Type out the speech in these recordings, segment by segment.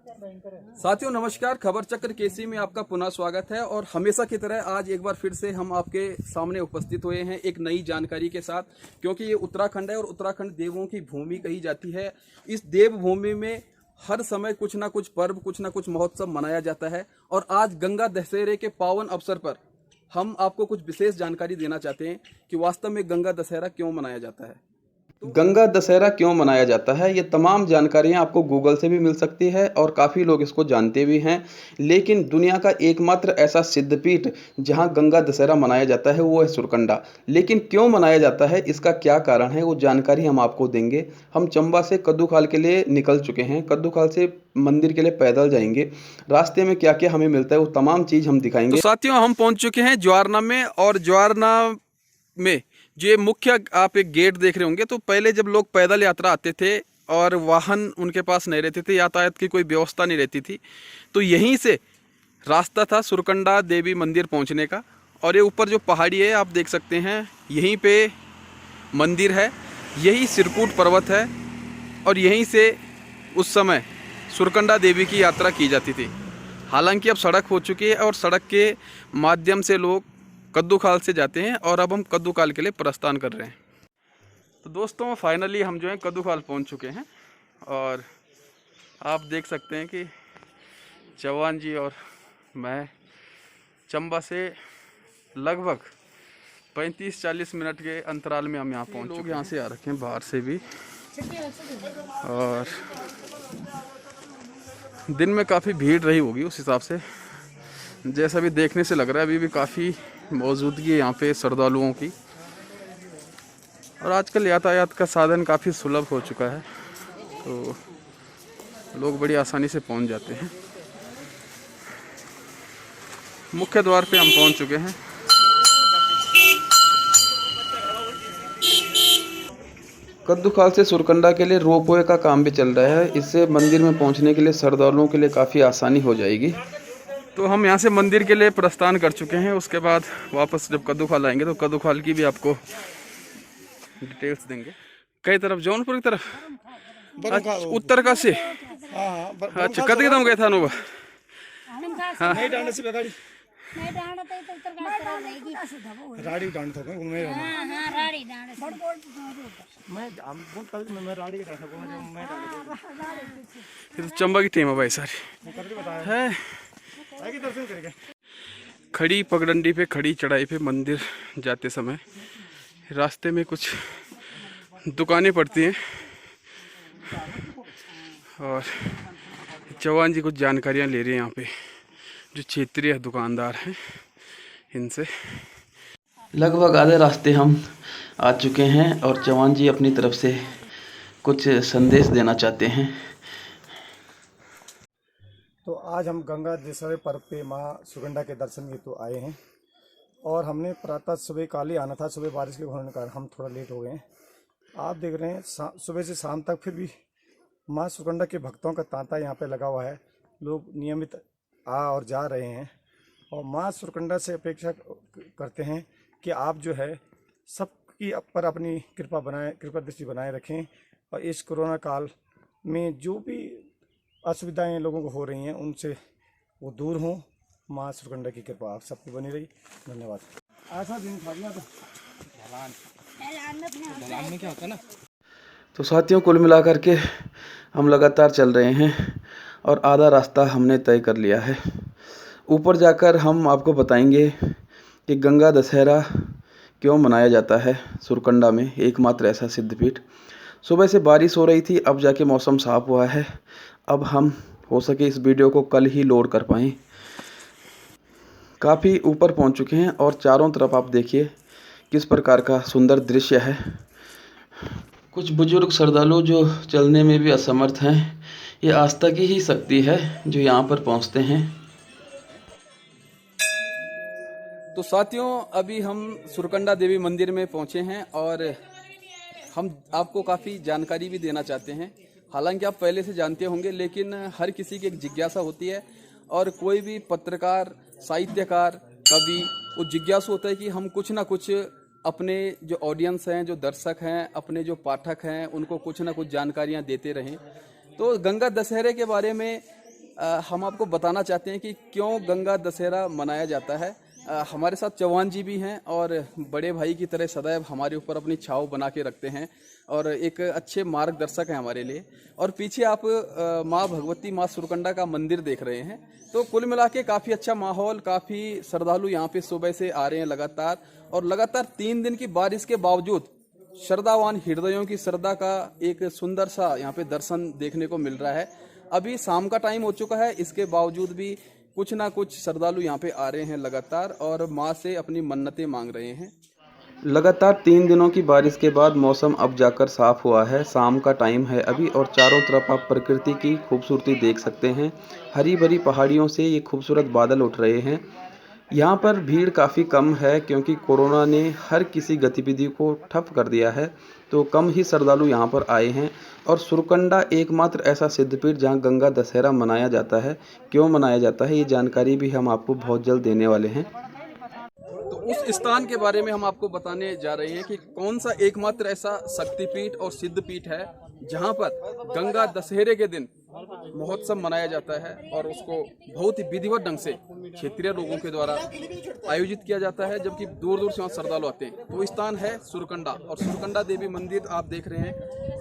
साथियों नमस्कार, खबर चक्र केसी में आपका पुनः स्वागत है। और हमेशा की तरह आज एक बार फिर से हम आपके सामने उपस्थित हुए हैं एक नई जानकारी के साथ, क्योंकि ये उत्तराखंड है और उत्तराखंड देवों की भूमि कही जाती है। इस देव भूमि में हर समय कुछ ना कुछ पर्व, कुछ ना कुछ महोत्सव मनाया जाता है। और आज गंगा दशहरे के पावन अवसर पर हम आपको कुछ विशेष जानकारी देना चाहते हैं कि वास्तव में गंगा दशहरा क्यों मनाया जाता है। गंगा दशहरा क्यों मनाया जाता है, ये तमाम जानकारियां आपको गूगल से भी मिल सकती है और काफ़ी लोग इसको जानते भी हैं। लेकिन दुनिया का एकमात्र ऐसा सिद्धपीठ जहां गंगा दशहरा मनाया जाता है वो है सुरकंडा। लेकिन क्यों मनाया जाता है, इसका क्या कारण है, वो जानकारी हम आपको देंगे। हम चंबा से कद्दूखाल के लिए निकल चुके हैं, कद्दूखाल से मंदिर के लिए पैदल जाएंगे। रास्ते में क्या क्या हमें मिलता है वो तमाम चीज़ हम दिखाएंगे। तो साथियों हम पहुँच चुके हैं ज्वारना में, और ज्वारना में जो मुख्य आप एक गेट देख रहे होंगे, तो पहले जब लोग पैदल यात्रा आते थे और वाहन उनके पास नहीं रहते थे, यातायात की कोई व्यवस्था नहीं रहती थी, तो यहीं से रास्ता था सुरकंडा देवी मंदिर पहुंचने का। और ये ऊपर जो पहाड़ी है आप देख सकते हैं, यहीं पे मंदिर है, यही सिरकूट पर्वत है, और यहीं से उस समय सुरकंडा देवी की यात्रा की जाती थी। हालांकि अब सड़क हो चुकी है और सड़क के माध्यम से लोग कद्दूखाल से जाते हैं, और अब हम कद्दूखाल के लिए प्रस्थान कर रहे हैं। तो दोस्तों फाइनली हम जो है कद्दूखाल पहुंच चुके हैं, और आप देख सकते हैं कि जवान जी और मैं चंबा से लगभग 35-40 मिनट के अंतराल में हम यहाँ पहुँच चुके हैं। लोग यहाँ से आ रखे हैं बाहर से भी, और दिन में काफ़ी भीड़ रही होगी उस हिसाब से, जैसा भी देखने से लग रहा है। अभी भी काफ़ी मौजूदगी है यहाँ पे श्रद्धालुओं की, और आजकल यातायात का साधन काफ़ी सुलभ हो चुका है, तो लोग बड़ी आसानी से पहुँच जाते हैं। मुख्य द्वार पे हम पहुँच चुके हैं। कद्दूखाल से सुरकंडा के लिए रोपवे का काम भी चल रहा है। इससे मंदिर में पहुँचने के लिए श्रद्धालुओं के लिए काफ़ी आसानी हो जाएगी। तो हम यहाँ से मंदिर के लिए प्रस्थान कर चुके हैं। उसके बाद वापस जब कद्दूखाल आएंगे तो कद्दूखाल की भी आपको डिटेल्स देंगे। कई तरफ जौनपुर की तरफ, अच्छा, उत्तर का से, अच्छा कद कदम गए था अनुभव। हाँ चंबा की टीम है भाई सारी है। खड़ी पगडंडी पे, खड़ी चढ़ाई पे मंदिर जाते समय रास्ते में कुछ दुकानें पड़ती हैं, और जवान जी कुछ जानकारियाँ ले रहे हैं यहाँ पे, जो क्षेत्रीय दुकानदार हैं इनसे। लगभग आधे रास्ते हम आ चुके हैं, और जवान जी अपनी तरफ से कुछ संदेश देना चाहते हैं। तो आज हम गंगा दशहरे पर्व पे माँ सुरकंडा के दर्शन हेतु आए हैं, और हमने प्रातः सुबह काल ही आना था। सुबह बारिश के होने के कारण हम थोड़ा लेट हो गए हैं। आप देख रहे हैं सुबह से शाम तक फिर भी माँ सुरकंडा के भक्तों का तांता यहाँ पे लगा हुआ है। लोग नियमित आ और जा रहे हैं, और माँ सुरकंडा से अपेक्षा करते हैं कि आप जो है सबकी पर अपनी कृपा दृष्टि बनाए रखें, और इस कोरोना काल में जो भी असुविधाएं लोगों को हो रही हैं उनसे वो दूर हों। माँ सुरकंडा की कृपा आप सबको बनी रही। धन्यवाद। ऐसा दिन था तो ढलान में क्या होता है ना। तो साथियों कुल मिलाकर के हम लगातार चल रहे हैं, और आधा रास्ता हमने तय कर लिया है। ऊपर जाकर हम आपको बताएंगे कि गंगा दशहरा क्यों मनाया जाता है सुरकंडा में, एकमात्र ऐसा सिद्धपीठ। सुबह से बारिश हो रही थी, अब जाके मौसम साफ हुआ है। अब हम हो सके इस वीडियो को कल ही लोड कर पाएँ। काफ़ी ऊपर पहुंच चुके हैं, और चारों तरफ आप देखिए किस प्रकार का सुंदर दृश्य है। कुछ बुजुर्ग श्रद्धालु जो चलने में भी असमर्थ हैं, ये आस्था की ही शक्ति है जो यहाँ पर पहुँचते हैं। तो साथियों अभी हम सुरकंडा देवी मंदिर में पहुँचे हैं, और हम आपको काफ़ी जानकारी भी देना चाहते हैं। हालांकि आप पहले से जानते होंगे, लेकिन हर किसी की एक जिज्ञासा होती है, और कोई भी पत्रकार, साहित्यकार, कवि, वो जिज्ञासु होता है कि हम कुछ ना कुछ अपने जो ऑडियंस हैं, जो दर्शक हैं, अपने जो पाठक हैं, उनको कुछ ना कुछ जानकारियां देते रहें। तो गंगा दशहरे के बारे में हम आपको बताना चाहते हैं कि क्यों गंगा दशहरा मनाया जाता है। हमारे साथ चौहान जी भी हैं और बड़े भाई की तरह सदैव हमारे ऊपर अपनी छाव बना के रखते हैं और एक अच्छे मार्गदर्शक हैं हमारे लिए। और पीछे आप माँ भगवती, माँ सुरकंडा का मंदिर देख रहे हैं। तो कुल मिला के काफ़ी अच्छा माहौल, काफ़ी श्रद्धालु यहाँ पे सुबह से आ रहे हैं लगातार, और लगातार 3 दिन की बारिश के बावजूद श्रद्धावान हृदयों की श्रद्धा का एक सुंदर सा यहाँ पे दर्शन देखने को मिल रहा है। अभी शाम का टाइम हो चुका है, इसके बावजूद भी कुछ ना कुछ श्रद्धालु यहाँ पे आ रहे हैं लगातार और माँ से अपनी मन्नतें मांग रहे हैं। लगातार 3 दिनों की बारिश के बाद मौसम अब जाकर साफ हुआ है। शाम का टाइम है अभी और चारों तरफ आप प्रकृति की खूबसूरती देख सकते हैं। हरी भरी पहाड़ियों से ये खूबसूरत बादल उठ रहे हैं। यहाँ पर भीड़ काफ़ी कम है क्योंकि कोरोना ने हर किसी गतिविधि को ठप कर दिया है, तो कम ही श्रद्धालु यहाँ पर आए हैं। और सुरकंडा एकमात्र ऐसा सिद्धपीठ जहाँ गंगा दशहरा मनाया जाता है। क्यों मनाया जाता है, ये जानकारी भी हम आपको बहुत जल्द देने वाले हैं। तो उस स्थान के बारे में हम आपको बताने जा रहे हैं कि कौन सा एकमात्र ऐसा शक्तिपीठ और सिद्धपीठ है जहाँ पर गंगा दशहरे के दिन महोत्सव मनाया जाता है और उसको बहुत ही विधिवत ढंग से क्षेत्रीय लोगों के द्वारा आयोजित किया जाता है, जबकि दूर दूर से वहाँ श्रद्धालु आते हैं। तो वो स्थान है सुरकंडा, और सुरकंडा देवी मंदिर आप देख रहे हैं,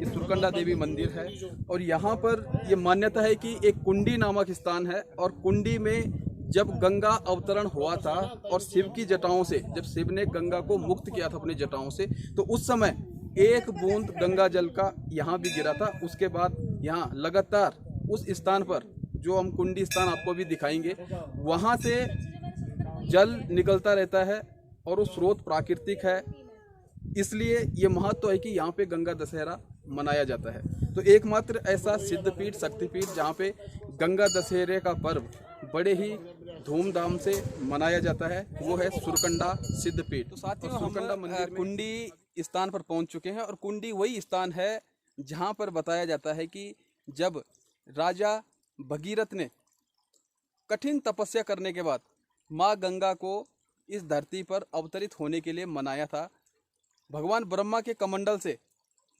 ये सुरकंडा देवी मंदिर है। और यहाँ पर ये मान्यता है कि एक कुंडी नामक स्थान है, और कुंडी में जब गंगा अवतरण हुआ था और शिव की जटाओं से, जब शिव ने गंगा को मुक्त किया था अपनी जटाओं से, तो उस समय एक बूंद गंगा जल का यहाँ भी गिरा था। उसके बाद यहाँ लगातार उस स्थान पर, जो हम कुंडी स्थान आपको भी दिखाएंगे, वहाँ से जल निकलता रहता है और वो स्रोत प्राकृतिक है। इसलिए ये महत्व है कि यहाँ पे गंगा दशहरा मनाया जाता है। तो एकमात्र ऐसा सिद्धपीठ, शक्तिपीठ जहाँ पे गंगा दशहरे का पर्व बड़े ही धूमधाम से मनाया जाता है, वो है सुरकंडा सिद्धपीठ। तो साथियों, सुरकंडा मंदिर कुंडी स्थान पर पहुंच चुके हैं, और कुंडी वही स्थान है जहां पर बताया जाता है कि जब राजा भगीरथ ने कठिन तपस्या करने के बाद माँ गंगा को इस धरती पर अवतरित होने के लिए मनाया था। भगवान ब्रह्मा के कमंडल से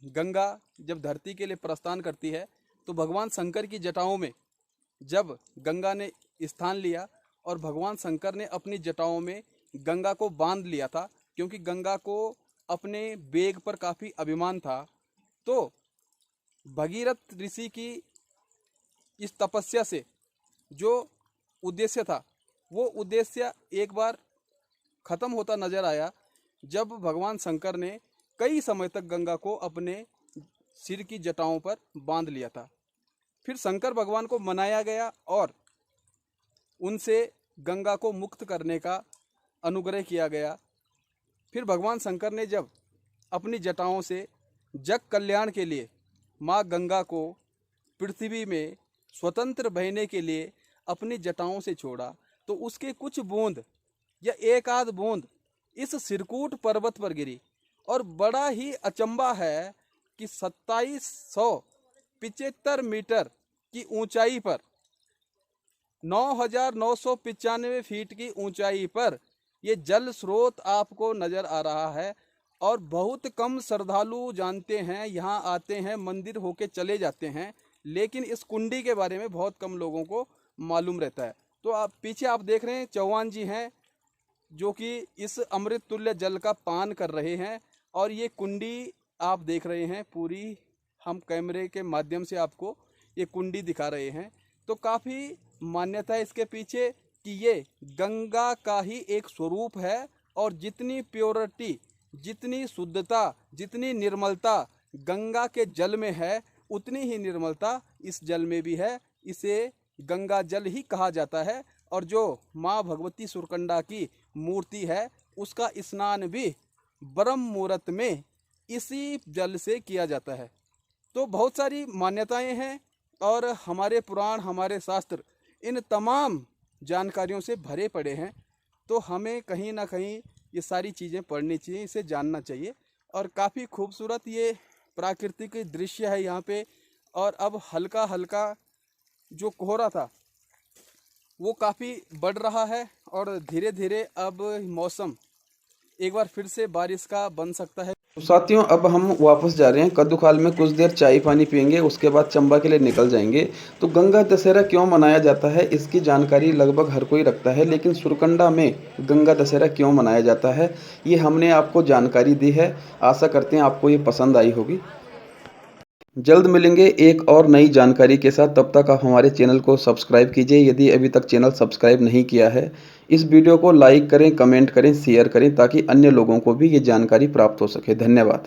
गंगा जब धरती के लिए प्रस्थान करती है, तो भगवान शंकर की जटाओं में जब गंगा ने स्थान लिया और भगवान शंकर ने अपनी जटाओं में गंगा को बांध लिया था, क्योंकि गंगा को अपने वेग पर काफ़ी अभिमान था। तो भगीरथ ऋषि की इस तपस्या से जो उद्देश्य था, वो उद्देश्य एक बार खत्म होता नजर आया, जब भगवान शंकर ने कई समय तक गंगा को अपने सिर की जटाओं पर बांध लिया था। फिर शंकर भगवान को मनाया गया और उनसे गंगा को मुक्त करने का अनुग्रह किया गया। फिर भगवान शंकर ने जब अपनी जटाओं से जग कल्याण के लिए माँ गंगा को पृथ्वी में स्वतंत्र बहने के लिए अपनी जटाओं से छोड़ा, तो उसके कुछ बूंद या एक आध बूंद इस सिरकूट पर्वत पर गिरी। और बड़ा ही अचंबा है कि 2775 मीटर की ऊंचाई पर, 9,995 फीट की ऊंचाई पर ये जल स्रोत आपको नजर आ रहा है। और बहुत कम श्रद्धालु जानते हैं, यहाँ आते हैं, मंदिर होके चले जाते हैं, लेकिन इस कुंडी के बारे में बहुत कम लोगों को मालूम रहता है। तो आप पीछे आप देख रहे हैं चौहान जी हैं, जो कि इस अमृत तुल्य जल का पान कर रहे हैं। और ये कुंडी आप देख रहे हैं पूरी, हम कैमरे के माध्यम से आपको ये कुंडी दिखा रहे हैं। तो काफ़ी मान्यता है इसके पीछे कि ये गंगा का ही एक स्वरूप है, और जितनी प्योरिटी, जितनी शुद्धता, जितनी निर्मलता गंगा के जल में है, उतनी ही निर्मलता इस जल में भी है। इसे गंगा जल ही कहा जाता है। और जो माँ भगवती सुरकंडा की मूर्ति है, उसका स्नान भी ब्रह्म मुहूर्त में इसी जल से किया जाता है। तो बहुत सारी मान्यताएं हैं, और हमारे पुराण, हमारे शास्त्र इन तमाम जानकारियों से भरे पड़े हैं। तो हमें कहीं ना कहीं ये सारी चीज़ें पढ़नी चाहिए, इसे जानना चाहिए। और काफ़ी खूबसूरत ये प्राकृतिक दृश्य है यहाँ पे। और अब हल्का हल्का जो कोहरा था वो काफ़ी बढ़ रहा है, और धीरे धीरे अब मौसम एक बार फिर से बारिश का बन सकता है। तो साथियों अब हम वापस जा रहे हैं कद्दूखाल में, कुछ देर चाय पानी पियेंगे, उसके बाद चंबा के लिए निकल जाएंगे। तो गंगा दशहरा क्यों मनाया जाता है इसकी जानकारी लगभग हर कोई रखता है, लेकिन सुरकंडा में गंगा दशहरा क्यों मनाया जाता है ये हमने आपको जानकारी दी है। आशा करते हैं आपको ये पसंद आई होगी। जल्द मिलेंगे एक और नई जानकारी के साथ, तब तक आप हमारे चैनल को सब्सक्राइब कीजिए यदि अभी तक चैनल सब्सक्राइब नहीं किया है। इस वीडियो को लाइक करें, कमेंट करें, शेयर करें ताकि अन्य लोगों को भी ये जानकारी प्राप्त हो सके। धन्यवाद।